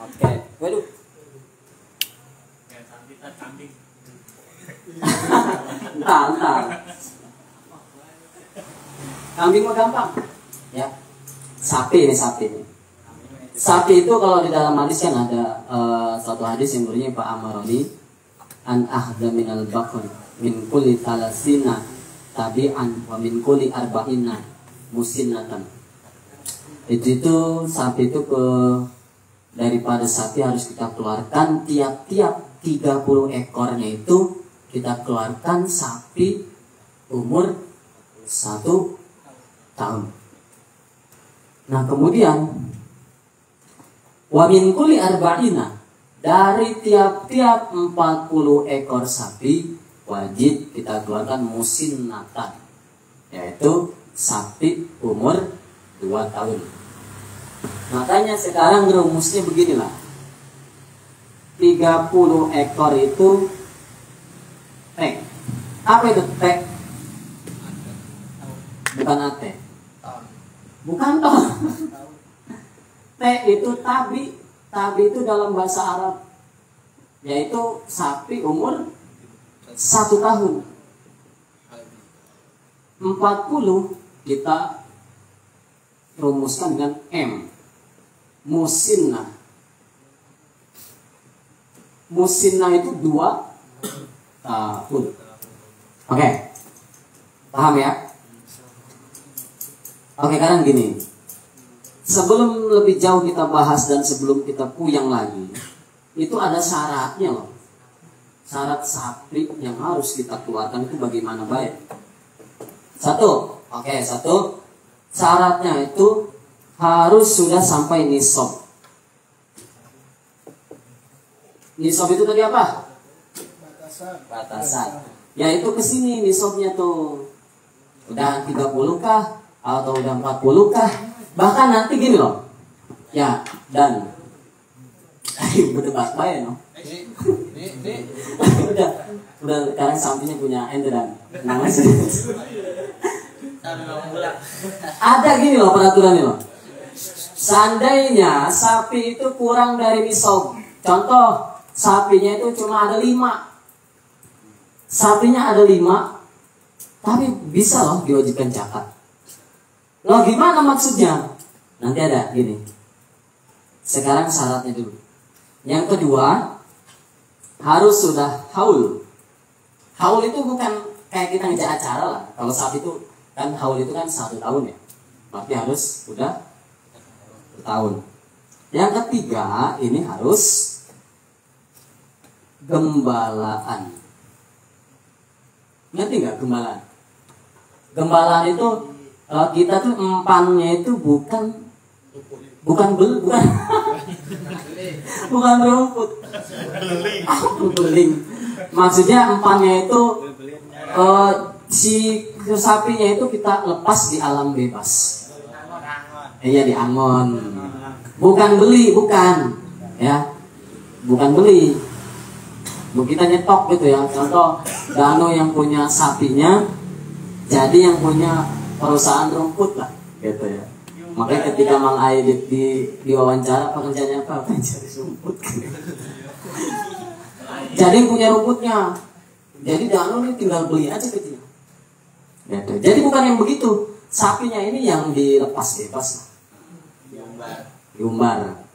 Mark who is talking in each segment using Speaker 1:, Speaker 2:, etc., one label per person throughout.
Speaker 1: Oke, waduh. Entah. Kambing mah gampang. Ya. Sapi ini. Sapi itu kalau di dalam hadis kan ada satu hadis yang berbunyi Pak Amaroni an ahda minal bakun min kulli talasina tabi'an wa min kulli arba'ina musinnatan. Itu sapi itu daripada sapi harus kita keluarkan tiap-tiap 30 ekornya itu kita keluarkan sapi umur 1 tahun. Nah kemudian wa min kulli arba'ina, dari tiap-tiap 40 ekor sapi wajib kita keluarkan musinnatan, yaitu sapi umur 2 tahun. Makanya sekarang rumusnya beginilah. 30 ekor itu T. Apa itu T? Bukan AT. Bukan toh. T itu tabi. Tabi itu dalam bahasa Arab yaitu sapi umur 1 tahun. 40 kita rumuskan dengan M. Musinnah. Musinnah itu 2 tahun. Oke. Paham ya? Oke, sekarang gini. Sebelum lebih jauh kita bahas dan sebelum kita puyang lagi, itu ada syaratnya loh. Syarat sapi yang harus kita keluarkan itu bagaimana baik. Satu. Syaratnya itu harus sudah sampai nisab. Nisab itu tadi apa? Batasan. Ya itu kesini nisabnya tuh. Udah 30 kah? Atau udah 40 kah? Bahkan nanti gini loh. Ya, dan berdebat baik no. udah sekarang sampingnya punya ente dan namanya. Ada gini loh peraturannya loh. Seandainya sapi itu kurang dari nisab. Contoh, sapinya itu cuma ada 5. Sapinya ada 5, tapi bisa loh diwajibkan zakat. Loh gimana maksudnya? Nanti ada gini. Sekarang syaratnya dulu. Yang kedua, harus sudah haul. Haul itu bukan kayak kita ngejak acara lah. Kalau sapi itu kan haul itu kan 1 tahun ya. Berarti harus sudah bertahun. Yang ketiga, ini harus gembalaan. Ngerti nggak gembalaan? Gembalaan itu kita tuh empannya itu bukan rumput. Beling. Maksudnya empannya itu si sapinya itu kita lepas di alam bebas. Iya di angon. Bukan beli, bukan. Ya. Bukan beli. Kita nyetok gitu ya. Contoh Dano yang punya sapinya jadi yang punya perusahaan rumput lah gitu ya. Makanya ketika Mang Aidit di wawancara pekerjaannya apa? Mencari rumput. Jadi yang punya rumputnya. Jadi Dano ini tinggal beli aja kecil. Gitu. Jadi bukan yang begitu. Sapinya ini yang dilepas bebas lah. Diumbar.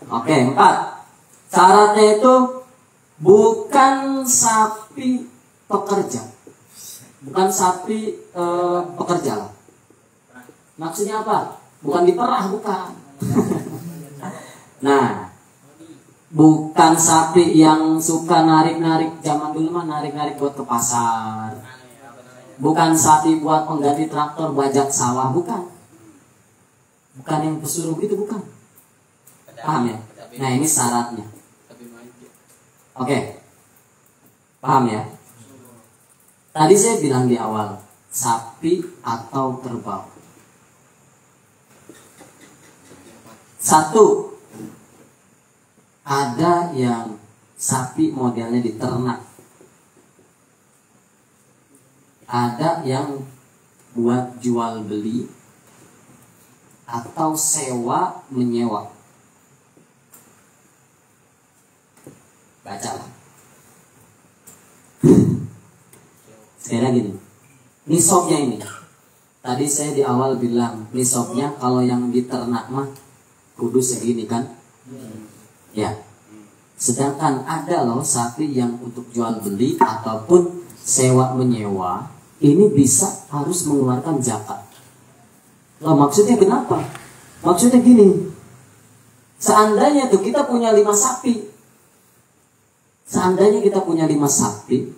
Speaker 1: Oke, 4. Syaratnya itu bukan sapi pekerja. Bukan sapi pekerja lah. Maksudnya apa? Bukan diperah, bukan. Nah, bukan sapi yang suka narik-narik. Zaman dulu mah narik-narik buat ke pasar. Bukan sapi buat pengganti traktor bajak sawah, bukan. Bukan yang pesuruh itu, bukan. Paham ya? Nah ini syaratnya. Oke. Paham ya? Tadi saya bilang di awal, sapi atau kerbau. 1, ada yang sapi modelnya diternak. Ada yang buat jual beli atau sewa menyewa. Baca lah. Sekali lagi nih. Nisabnya ini. Tadi saya di awal bilang nisabnya kalau yang diternak mah kudu segini kan? Ya. Sedangkan ada loh sapi yang untuk jual beli ataupun sewa menyewa ini bisa harus mengeluarkan zakat. Loh maksudnya kenapa? Maksudnya gini. Seandainya tuh kita punya 5 sapi. Seandainya kita punya 5 sapi.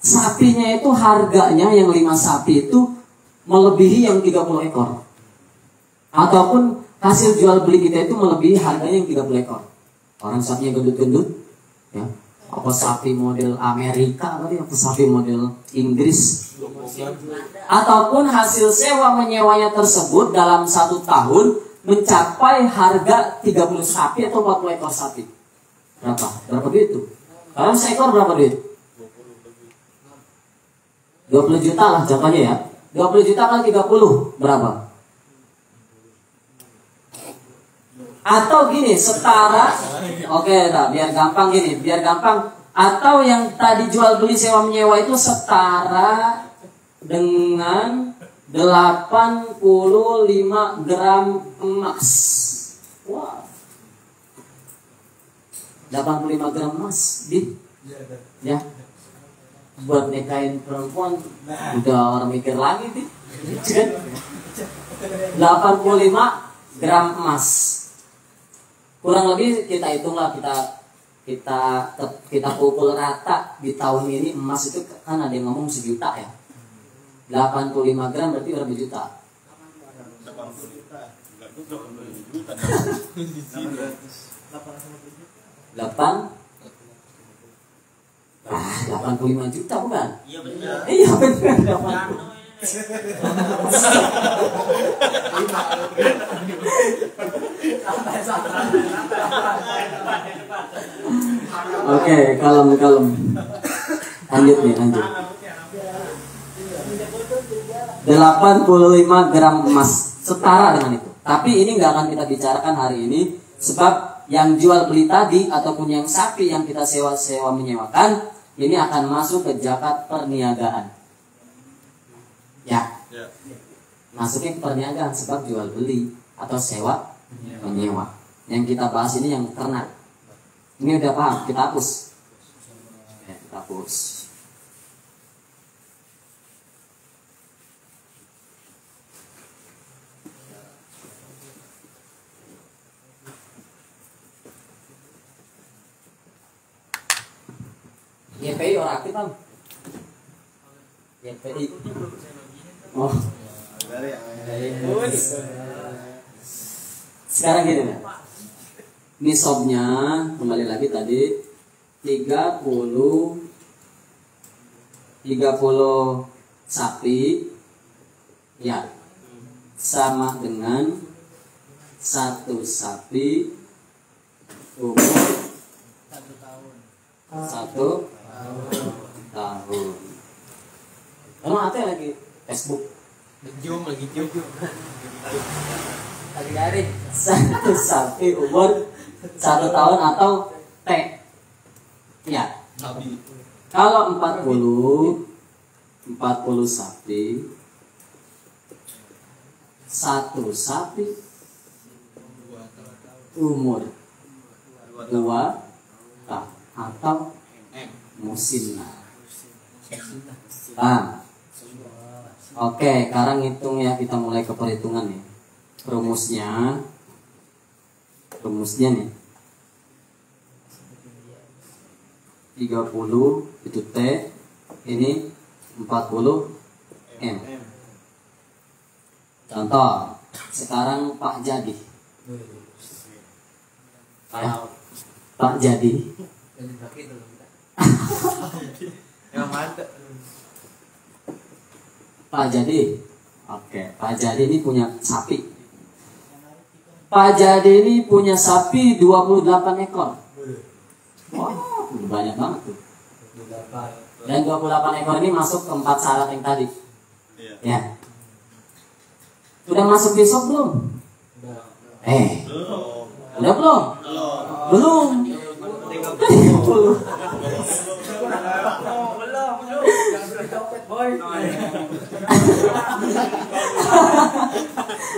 Speaker 1: Sapinya itu harganya yang 5 sapi itu melebihi yang 30 ekor. Ataupun hasil jual beli kita itu melebihi harganya yang 30 ekor. Orang sapinya gendut-gendut, ya. Apa sapi model Amerika tadi, apa sapi model Inggris. Ataupun hasil sewa menyewanya tersebut dalam 1 tahun mencapai harga 30 sapi atau 40 ekor sapi. Berapa? Berapa duit itu? Kalau seekor berapa duit? 20 juta lah jatuhnya ya. 20 juta kali 30 berapa? Atau gini, setara. Oke, biar gampang gini, biar gampang. Atau yang tadi jual beli sewa menyewa itu setara dengan 85 gram emas. Wah. 85 gram emas, ya. Buat nikahin perempuan udah orang mikir lagi nih. 85 gram emas. Kurang lebih kita hitunglah, kita pukul rata di tahun ini emas itu kan ada yang ngomong 1 juta ya. 85 gram berarti berapa juta?
Speaker 2: 80 juta.
Speaker 1: 85 juta bukan?
Speaker 2: Iya benar.
Speaker 1: Iya benar. Oke, kalem. Lanjut. 85 gram emas setara dengan itu. Tapi ini nggak akan kita bicarakan hari ini, sebab yang jual beli tadi ataupun yang sapi yang kita sewa menyewakan ini akan masuk ke zakat perniagaan. Ya. Masuknya ke perniagaan sebab jual beli atau sewa menyewa. Yang kita bahas ini yang ternak. Ini udah paham? Kita hapus. Ya, kita hapus. YPI orang aktif kan? YPI. Oh. Sekarang gini nih. Nisabnya kembali lagi tadi 30 sapi ya sama dengan 1 sapi umur 1 tahun. Emang ada lagi Facebook?
Speaker 2: Lagi cium.
Speaker 1: Lagi dari 1 sapi umur 1 tahun atau T. Ya. Kalau 40 sapi 1 sapi umur 2 tahun atau musinna. Oke, sekarang hitung ya, kita mulai ke perhitungan nih. Rumusnya nih 30 itu T, ini 40 M. Contoh, sekarang Pak Jadi. Ya, Pak Jadi. Pak Jadi. Oke, Pak Jadi ini punya sapi. Pak Jadi ini punya sapi 28 ekor. Wah, banyak banget tuh. Dan 28 ekor ini masuk ke 4 syarat yang tadi. Ya. Sudah masuk besok belum? Udah belum? Belum.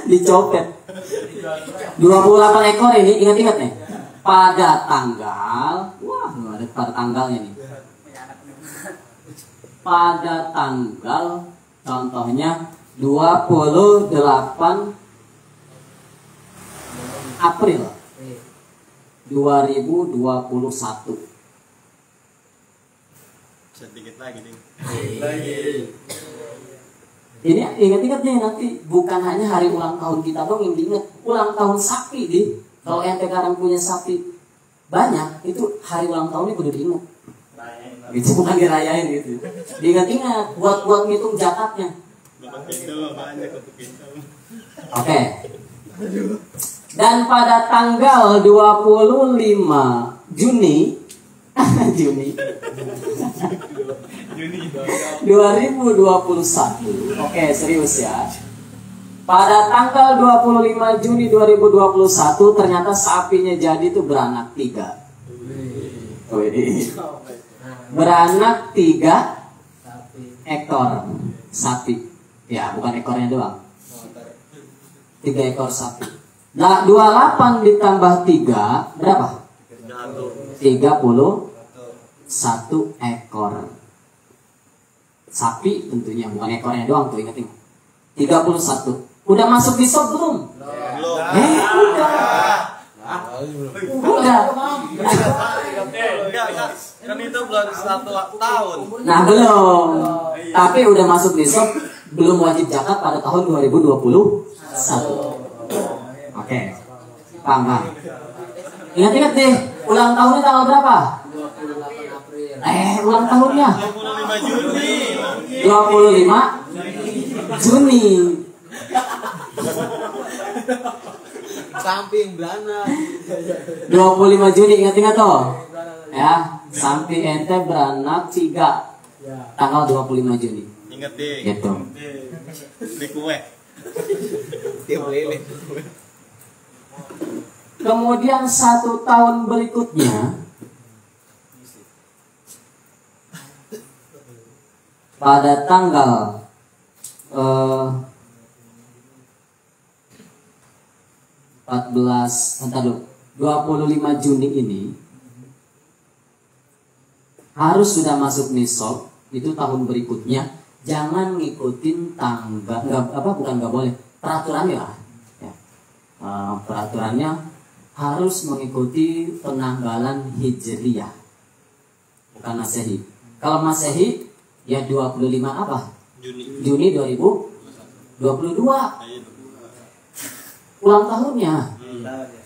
Speaker 1: Dicopet. 28 ekor ini, ingat-ingat nih. Pada tanggal, wah, ada pada tanggalnya nih. Pada tanggal, contohnya 28 April 2021.
Speaker 2: Sedikit lagi nih.
Speaker 1: Ini ingat-ingat nih, nanti bukan hanya hari ulang tahun kita dong yang diingat, ulang tahun sapi di. Kalau ente sekarang punya sapi banyak, itu hari ulang tahunnya kudu diingat. Itu bukan dirayain gitu. Diingat-ingat buat ngitung zakatnya. Oke. Dan pada tanggal 25 Juni 2021. Oke, serius ya. Pada tanggal 25 Juni 2021 ternyata sapinya jadi tuh beranak 3. Beranak 3 ekor sapi. Ya, bukan ekornya doang. 3 ekor sapi. Nah, 28 ditambah 3 berapa? 31 ekor sapi tentunya, bukan ekornya doang tuh, ingat-ingat. 31. Udah masuk di shop belum? Udah.
Speaker 2: Kan itu belum 1 tahun.
Speaker 1: Nah, belum. Tapi udah masuk di shop, belum wajib zakat pada tahun 2021. Oke. Paham. Ingat-ingat deh, ulang tahunnya tanggal berapa?
Speaker 3: 28 April.
Speaker 1: Ulang tahunnya
Speaker 2: 25 Juni.
Speaker 1: 25 Juni.
Speaker 3: Samping beranak.
Speaker 1: 25 Juni, ingat-ingat toh. Ya, sampai ente beranak 3 tanggal 25 Juni.
Speaker 2: Ingat deh.
Speaker 1: Gitu.
Speaker 2: Beli kue.
Speaker 3: Tiap lele.
Speaker 1: Kemudian 1 tahun berikutnya pada tanggal 25 Juni ini harus sudah masuk nisab. Itu tahun berikutnya jangan ngikutin tanggal, bukan nggak boleh, peraturannya lah ya. Peraturannya harus mengikuti penanggalan hijriyah, bukan masehi. Kalau masehi ya 25 apa? Juni 2022 ulang tahunnya.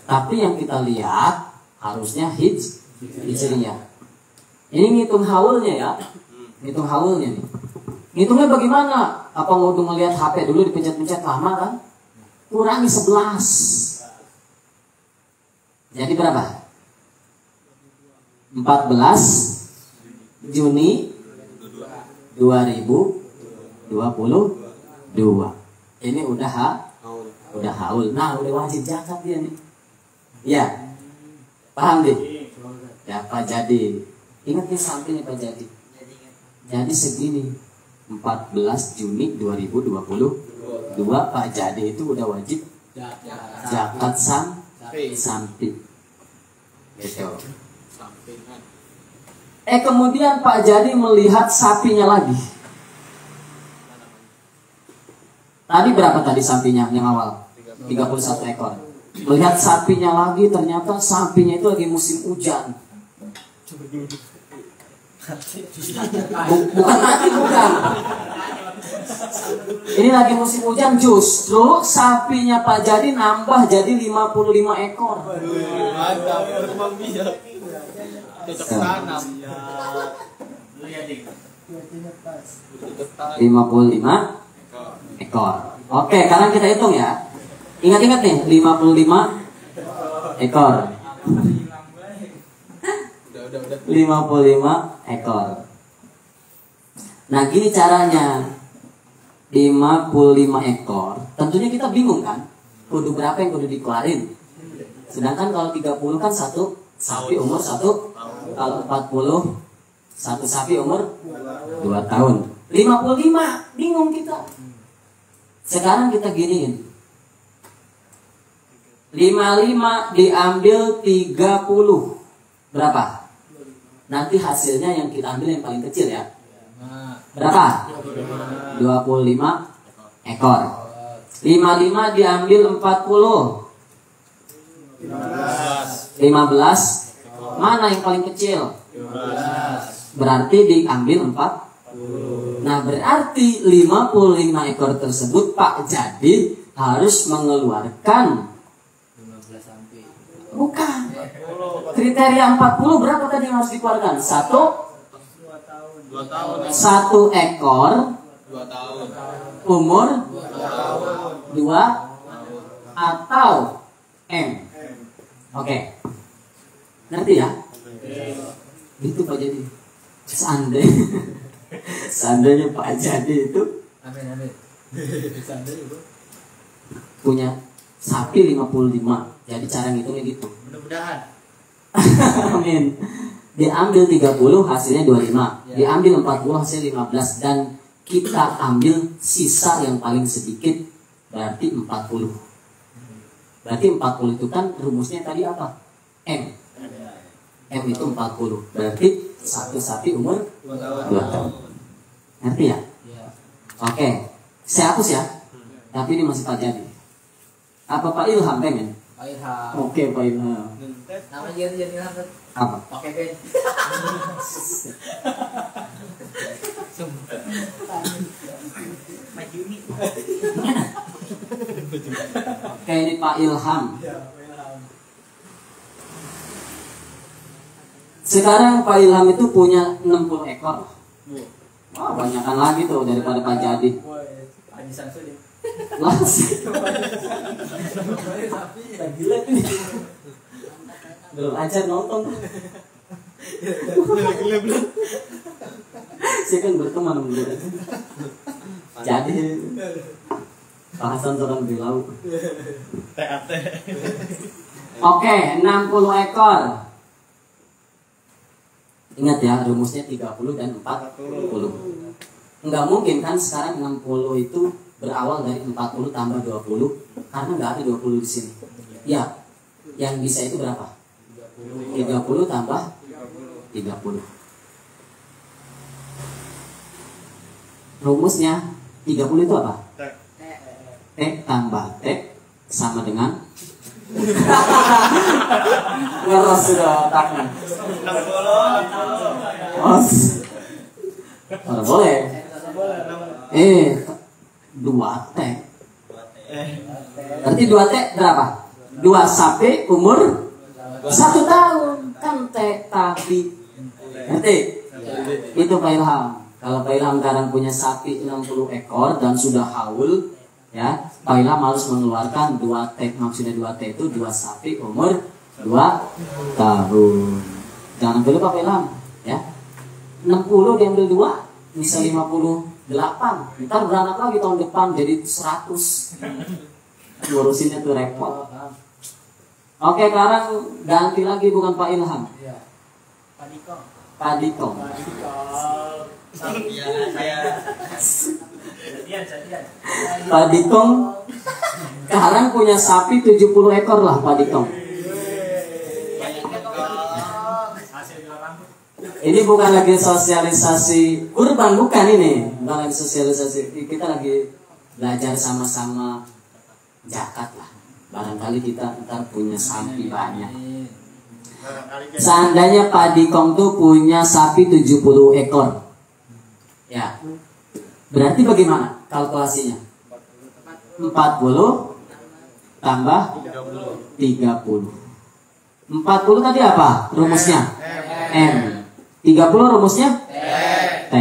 Speaker 1: Tapi yang kita lihat harusnya hijriyah. Ini ngitung haulnya ya. Ngitung haulnya nih. Ngitungnya bagaimana? Apa mau ngelihat HP dulu dipencet-pencet lama kan? Kurangi 11. Jadi berapa? 14 Juni 2022. Ini udah haul. Nah, udah wajib zakat dia nih. Ya. Paham deh? Ya, Pak Jadi. Ingat nih sampingnya Pak Jadi. Jadi segini. 14 Juni 2022 Pak Jadi itu udah wajib zakat samping. Gitu. Kemudian Pak Jadi melihat sapinya lagi. Tadi berapa tadi sapinya yang awal? 31 ekor. Melihat sapinya lagi, ternyata sapinya itu lagi musim hujan. Bukan mati, bukan. Ini lagi musim hujan, justru sapinya Pak Jadi nambah jadi 55 ekor.
Speaker 3: Mantap, berkembang biak. Cocok tanam.
Speaker 1: 55 ekor. Oke, sekarang kita hitung ya. Ingat-ingat nih, 55 ekor. 55 ekor. Nah, gini caranya. 55 ekor. Tentunya kita bingung kan? Kudu berapa yang kudu dikeluarin? Sedangkan kalau 30 kan satu sapi umur 1 kalau 40 satu sapi umur 2 tahun. 55 bingung kita. Sekarang kita giniin. 55 diambil 30 berapa? Nanti hasilnya yang kita ambil yang paling kecil ya. Berapa? 25 ekor. 55 diambil 40 15. Mana yang paling kecil? Berarti diambil 4. Nah berarti 55 ekor tersebut Pak Jadi harus mengeluarkan, bukan, kriteria 40 berapa tadi yang harus dikeluarkan? 1 ekor
Speaker 3: 2 tahun.
Speaker 1: umur 2 atau M. Oke. Ngerti ya? Itu Pak Jadi. Seandainya Pak Jadi itu
Speaker 3: Amin.
Speaker 1: punya sapi 55. Jadi cara ngitungnya gitu.
Speaker 3: Mudah-mudahan.
Speaker 1: Amin. Diambil 30 hasilnya 25. Diambil 40 hasilnya 15 dan kita ambil sisa yang paling sedikit berarti 40. Berarti 40 itu kan rumusnya tadi apa? M. M itu 40. Berarti satu sapi umur 2 tahun. Ngerti ya? Oke. Saya hapus ya. Tapi ini masih Pak Jadi. Apa Pak Ilham pengen?
Speaker 3: Pak Ilham.
Speaker 1: Oke Pak Ilham.
Speaker 3: Nama jadi Ilham.
Speaker 1: Apa?
Speaker 3: Oke, Ben.
Speaker 1: Oke ini Pak Ilham. Sekarang Pak Ilham itu punya 60 ekor. Wah banyakan lagi tuh daripada Pak Jadi. Gila ini. Belum ajar nonton. Saya kan berteman sama dia. Jadi bahasan seorang bilau.
Speaker 2: TAT.
Speaker 1: Oke, 60 ekor. Ingat ya, rumusnya 30 dan 40. Enggak mungkin kan sekarang 60 itu berawal dari 40 tambah 20 karena enggak ada 20 di sini. Ya, yang bisa itu berapa? 30 tambah 30. Rumusnya 30 itu apa? T tambah T sama dengan ngeros sudah otaknya.
Speaker 2: 60.
Speaker 1: Oh, boleh. 2T. Berarti 2T berapa? 2 sapi umur 1 tahun. Kan T tapi. Ngerti? Itu Pak Ilham. Kalau Pak Ilham sekarang punya sapi 60 ekor dan sudah haul, ya, Pak Ilham harus mengeluarkan 2T. Maksudnya 2T itu 2 sapi umur 2 tahun. Jangan dulu Pak Ilham, ya. 60 diambil 2 bisa 58. Ntar beranak lagi tahun depan jadi 100. Ngurusinnya tuh repot. Oke, sekarang ganti lagi bukan Pak Ilham. Pak Dikong. Pak Dikong sekarang punya sapi 70 ekor lah Pak Dikong. Ini bukan lagi sosialisasi kurban, bukan ini. Bukan lagi sosialisasi. Kita lagi belajar sama-sama zakat lah. Barangkali kita ntar punya sapi banyak. Seandainya Pak Dikong tuh punya sapi 70 ekor. Ya. Berarti bagaimana kalkulasinya? 40 tambah 30. 40 tadi apa rumusnya? M. 30 rumusnya? T.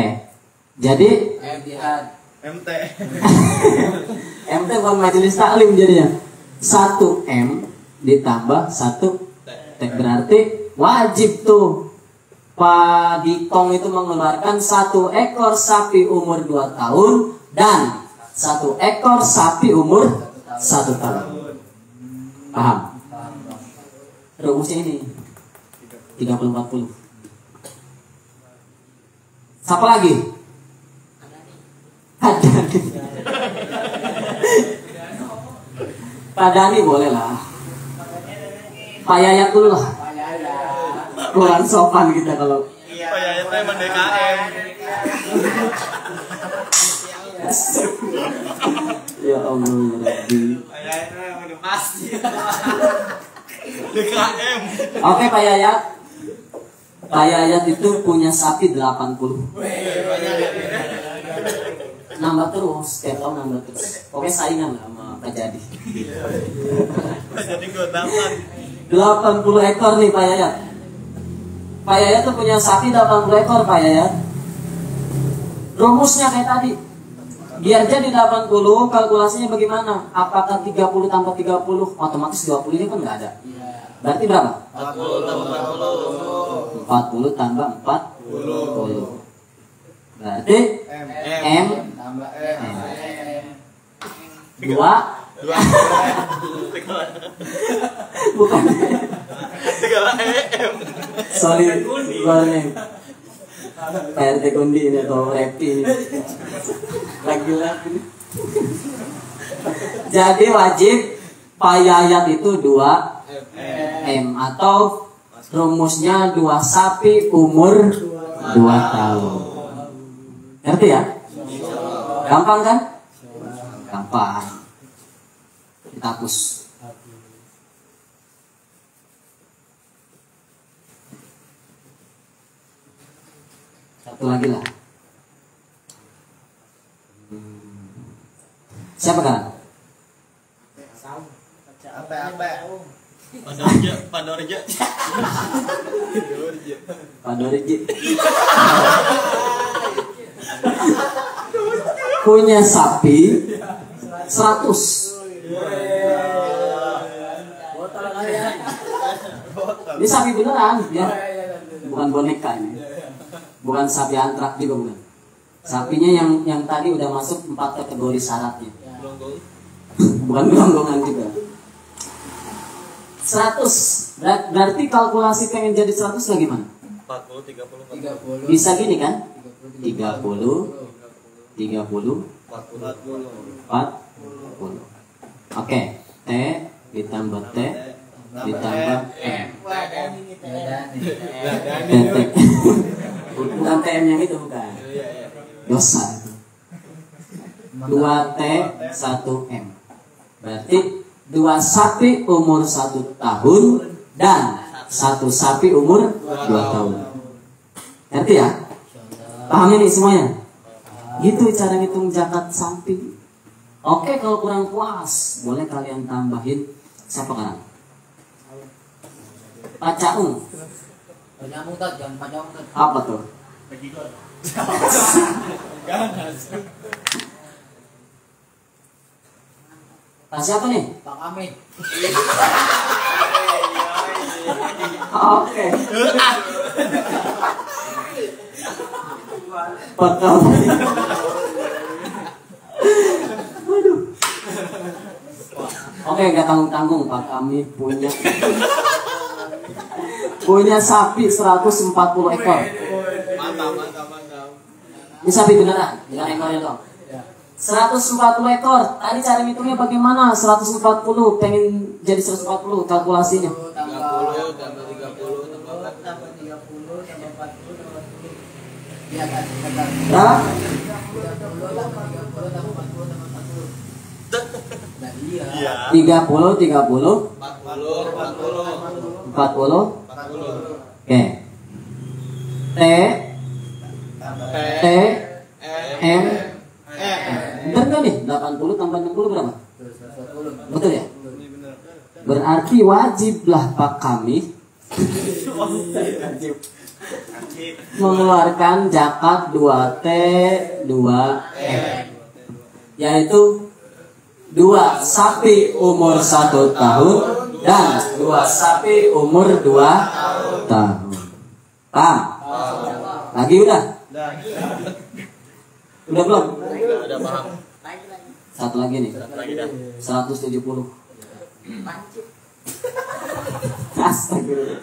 Speaker 1: Jadi
Speaker 2: MT.
Speaker 1: MT bukan majelis taklim jadinya. 1M ditambah 1 T. Berarti wajib tuh Pak Dikong itu mengeluarkan 1 ekor sapi umur 2 tahun dan 1 ekor sapi umur 1 tahun. Paham? Rumusnya ini 30-40. Siapa lagi? Ada. Pak Dani boleh lah. Pak Yayat dulu lah. Kurang sopan kita kalau.
Speaker 2: Pak Yayat emang DKM.
Speaker 1: Ya Allah ya Rabbi.
Speaker 2: Pak Yayat emang udah pasti. DKM.
Speaker 1: Oke Pak Yayat. Pak Yayat itu punya sapi 80. Nambah terus, setiap tahun nambah terus. Oke saingan lah sama Pak Jadi.
Speaker 2: Pak Jadi godaman.
Speaker 1: 80 ekor nih Pak Yayat. Pak Yayat tuh punya sapi 80 ekor Pak Yayat. Rumusnya kayak tadi. Biar jadi 80, kalkulasinya bagaimana? Apakah 30 tambah 30? Otomatis 20 ini kan nggak ada. Berarti berapa?
Speaker 2: 40 tambah 40.
Speaker 1: 40 tambah 40. Berarti M
Speaker 3: tambah
Speaker 1: dua bukan
Speaker 2: Segala EM.
Speaker 1: sorry PRT Kundi ini atau Repi ini lagi-lagi. Jadi wajib Pak Yayat itu 2 M atau rumusnya 2 sapi umur 2 tahun. Ngerti ya? Gampang kan? Gampang. Kita hapus. Satu lagi lah. Siapa kan?
Speaker 2: Pandorja.
Speaker 1: Pak Dorji. Punya sapi 100. Ini sapi beneran ya. Bukan boneka ini. Bukan sapi antrak juga bukan. Sapinya yang tadi udah masuk 4 kategori syaratnya. Bukan gelonggongan juga. 100. Berarti kalkulasi pengen jadi 100 lagi mana?
Speaker 2: 40, 30, 40.
Speaker 1: Bisa gini kan? 30 40. Oke, T ditambah T ditambah M. Bukan TM yang itu bukan. Dosa itu. 2T 1M. Berarti 2 sapi umur 1 tahun dan 1 sapi umur 2 tahun. Ngerti ya? Paham ini semuanya? Gitu cara ngitung zakat sapi. Oke, kalau kurang puas boleh kalian tambahin siapa kan? Pak Caung.
Speaker 3: Penyambung tak, jangan panjang tak.
Speaker 1: Apa tuh? Pak siapa nih?
Speaker 3: Pak Amin.
Speaker 1: Oke. Pak Kami. Waduh. Oke, nggak tanggung-tanggung Pak Kami punya sapi 140 ekor.
Speaker 2: Mantap.
Speaker 1: Ini sapi beneran, jangan ekornya dong. 140 ekor. Tadi cara ngitungnya bagaimana? 140 pengen jadi 140 kalkulasinya.
Speaker 3: 30 tambah 30 tambah 40 tambah 30 tambah 40 tambah 40. Iya kan?
Speaker 1: Berapa?
Speaker 3: 30 tambah 30 tambah 40 tambah 40. Nah iya.
Speaker 1: 30
Speaker 2: 40.
Speaker 1: 40. Oke. T M bener nggak nih? 80 tambah 60 berapa?
Speaker 3: 140.
Speaker 1: Betul ya? Berarti wajiblah Pak Kami mengeluarkan zakat 2T 2M, yaitu 2 sapi umur 1 tahun dan 2 sapi umur 2 tahun. Paham? Lagi udah? Udah belum?
Speaker 2: Udah paham.
Speaker 1: Satu lagi nih.
Speaker 2: Lagi dah.
Speaker 1: 170. Astagfirullah.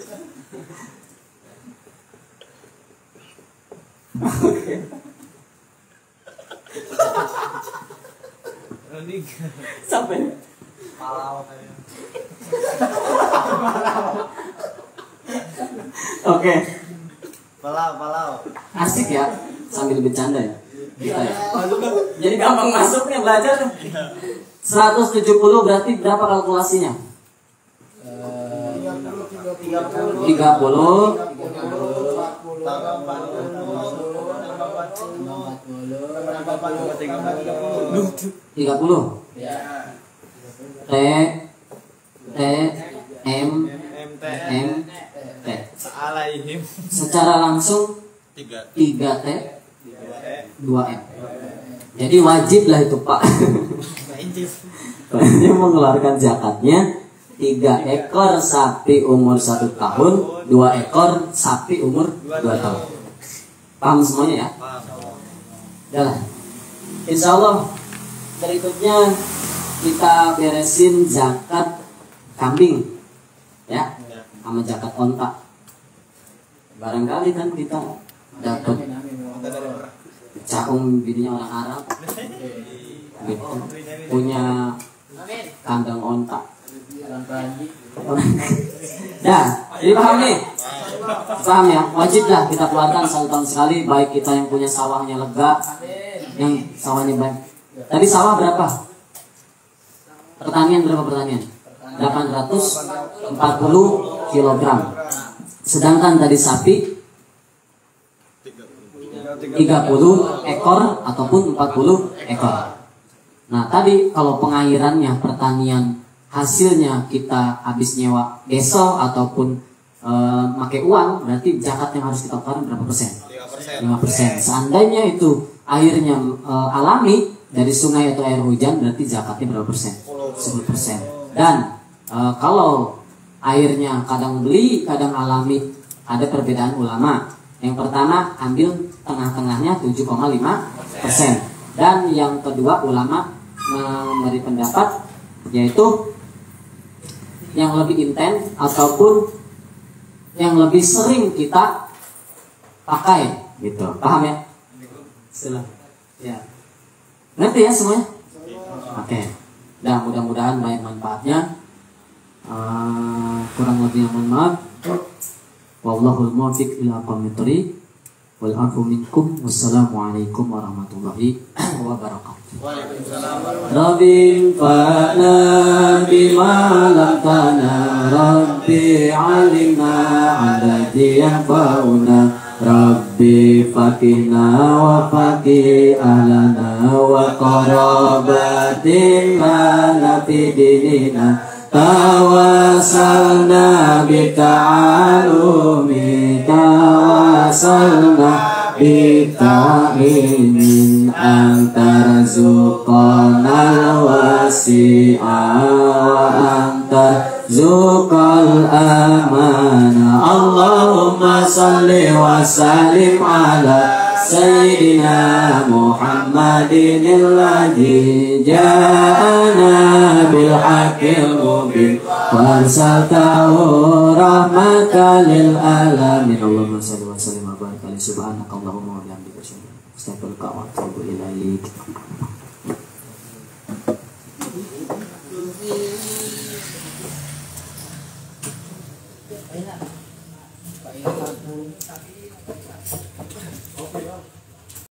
Speaker 1: Sampai
Speaker 2: Palau.
Speaker 1: oke.
Speaker 2: Palau.
Speaker 1: Asik ya sambil bercanda ya. Kita ya. Jadi gampang masuknya belajar. 170 berarti berapa kalkulasinya? 30 30 T M T.
Speaker 2: Alaihim.
Speaker 1: Secara langsung 3T 2M. Jadi wajib lah itu Pak. Ini mengeluarkan zakatnya 3 ekor sapi umur 1 tahun, 2 ekor sapi umur 2 tahun. Paham semuanya ya? Udah. Insya Allah berikutnya kita beresin zakat kambing ya, sama zakat onta. Barangkali kan kita dapat caung bininya orang Arab gitu, punya kandang onta. Ya, jadi paham nih? Paham ya? Wajib lah kita keluarkan 1 tahun sekali. Baik kita yang punya sawahnya lega, yang sawahnya baik. Tadi sawah berapa? Pertanian berapa pertanian? 840 kilogram. Sedangkan tadi sapi 30 ekor ataupun 40 ekor. Nah tadi kalau pengairannya, pertanian, hasilnya kita habis nyewa desa ataupun pakai uang, berarti zakat yang harus kita keluarkan berapa persen? 5%. Seandainya itu airnya alami dari sungai atau air hujan, berarti zakatnya berapa persen? 10%. Dan kalau airnya kadang beli, kadang alami, ada perbedaan ulama. Yang pertama ambil tengah-tengahnya 7,5%. Dan yang kedua ulama memberi pendapat yaitu yang lebih intens ataupun yang lebih sering kita pakai gitu. Paham ya? Setelah ya. Ngerti ya semuanya? Oke. Dan mudah-mudahan banyak manfaatnya. Kurang lebih mohon maaf. Wallahul muwaffiq ila aqwamit thoriq. Wal afu minkum. Wassalamualaikum warahmatullahi wabarakatuh. Rabbi fa'na bima lam tana Rabbi alimna adadi yanfa'una Rabbi faqihna wa faqih ahlana wa qarabatin lana fi dinina tawasalna bita'alumi tawasalna bita'ilmin antar zuqanal wasi'a wa antar zuqal amana Allahumma salli wa sallim ala Sayyidina Muhammadin alladhi ja'ana bil haqqil mubin wa arsaltahu rahmatan lil alamin Allahumma salli wa sallim wa barik alaihi subhanaka Allahumma wa bihamdika astaghfiruka wa atubu ilaik. Pak